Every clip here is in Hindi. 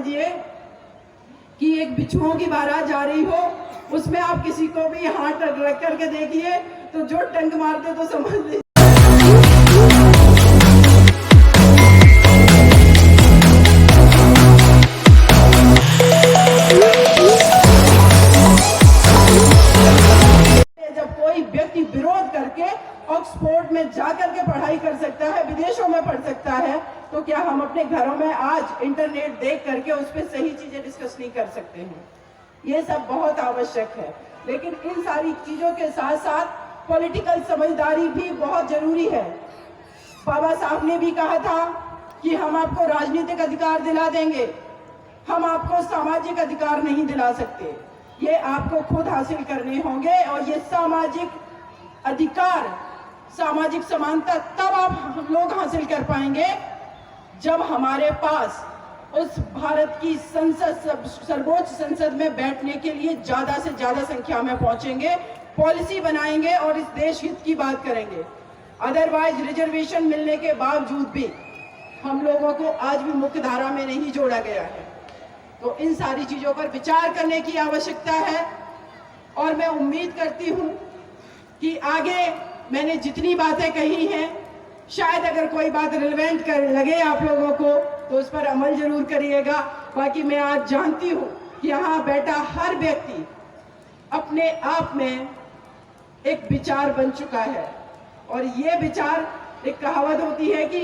समझिए कि एक बिच्छुओं की बारात जा रही हो, उसमें आप किसी को भी हाथ रख करके देखिए तो जो टंक मारते तो समझ लीजिए जब कोई व्यक्ति विरोध करके ऑक्सफोर्ड में जाकर के पढ़ाई कर सकता है, विदेशों में पढ़ सकता है, तो क्या हम अपने घरों में आज इंटरनेट देख करके उस पर सही चीजें डिस्कस नहीं कर सकते हैं? ये सब बहुत आवश्यक है, लेकिन इन सारी चीजों के साथ साथ पॉलिटिकल समझदारी भी बहुत जरूरी है। बाबा साहब ने भी कहा था कि हम आपको राजनीतिक अधिकार दिला देंगे, हम आपको सामाजिक अधिकार नहीं दिला सकते, ये आपको खुद हासिल करने होंगे। और ये सामाजिक अधिकार, सामाजिक समानता तब आप हम लोग हासिल कर पाएंगे जब हमारे पास उस भारत की संसद, सर्वोच्च संसद में बैठने के लिए ज्यादा से ज्यादा संख्या में पहुंचेंगे, पॉलिसी बनाएंगे और इस देश हित की बात करेंगे। अदरवाइज रिजर्वेशन मिलने के बावजूद भी हम लोगों को आज भी मुख्य धारा में नहीं जोड़ा गया है। तो इन सारी चीजों पर विचार करने की आवश्यकता है और मैं उम्मीद करती हूं कि आगे मैंने जितनी बातें कही हैं, शायद अगर कोई बात रिलेवेंट कर लगे आप लोगों को तो उस पर अमल जरूर करिएगा। बाकी मैं आज जानती हूं कि यहाँ बैठा हर व्यक्ति अपने आप में एक विचार बन चुका है और ये विचार, एक कहावत होती है कि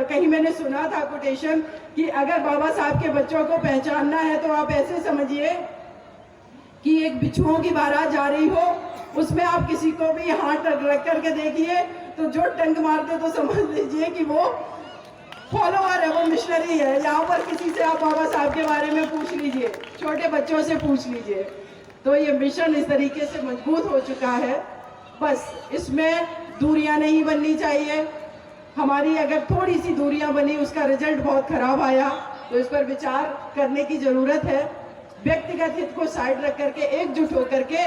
कहीं मैंने सुना था कोटेशन कि अगर बाबा साहब के बच्चों को पहचानना है तो आप ऐसे समझिए कि एक बिच्छुओं की बारात जा रही हो, उसमें आप किसी को भी हाथ रख करके देखिए तो जो टंक मारते तो समझ लीजिए कि वो फॉलोअर है, वो मिशनरी है। यहाँ पर किसी से आप बाबा साहब के बारे में पूछ लीजिए, छोटे बच्चों से पूछ लीजिए, तो ये मिशन इस तरीके से मजबूत हो चुका है। बस इसमें दूरियां नहीं बननी चाहिए। हमारी अगर थोड़ी सी दूरियां बनी, उसका रिजल्ट बहुत खराब आया, तो इस पर विचार करने की जरूरत है। व्यक्तिगत हित को साइड रख करके एकजुट होकर के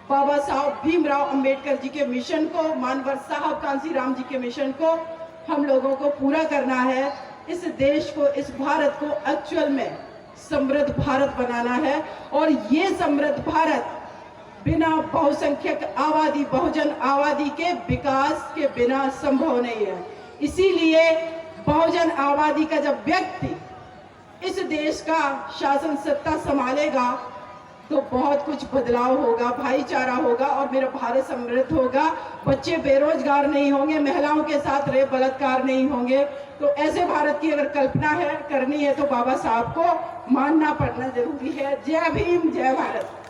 बाबा साहब भीमराव अंबेडकर जी के मिशन को, मानवर साहब कांसीराम जी के मिशन को हम लोगों को पूरा करना है। इस देश को, इस भारत को एक्चुअल में समृद्ध भारत बनाना है और ये समृद्ध भारत बिना बहुसंख्यक आबादी, बहुजन आबादी के विकास के बिना संभव नहीं है। इसीलिए बहुजन आबादी का जब व्यक्ति इस देश का शासन सत्ता संभालेगा तो बहुत कुछ बदलाव होगा, भाईचारा होगा और मेरा भारत समृद्ध होगा। बच्चे बेरोजगार नहीं होंगे, महिलाओं के साथ रेप बलात्कार नहीं होंगे। तो ऐसे भारत की अगर कल्पना है, करनी है, तो बाबा साहब को मानना पड़ना जरूरी है। जय भीम, जय भारत।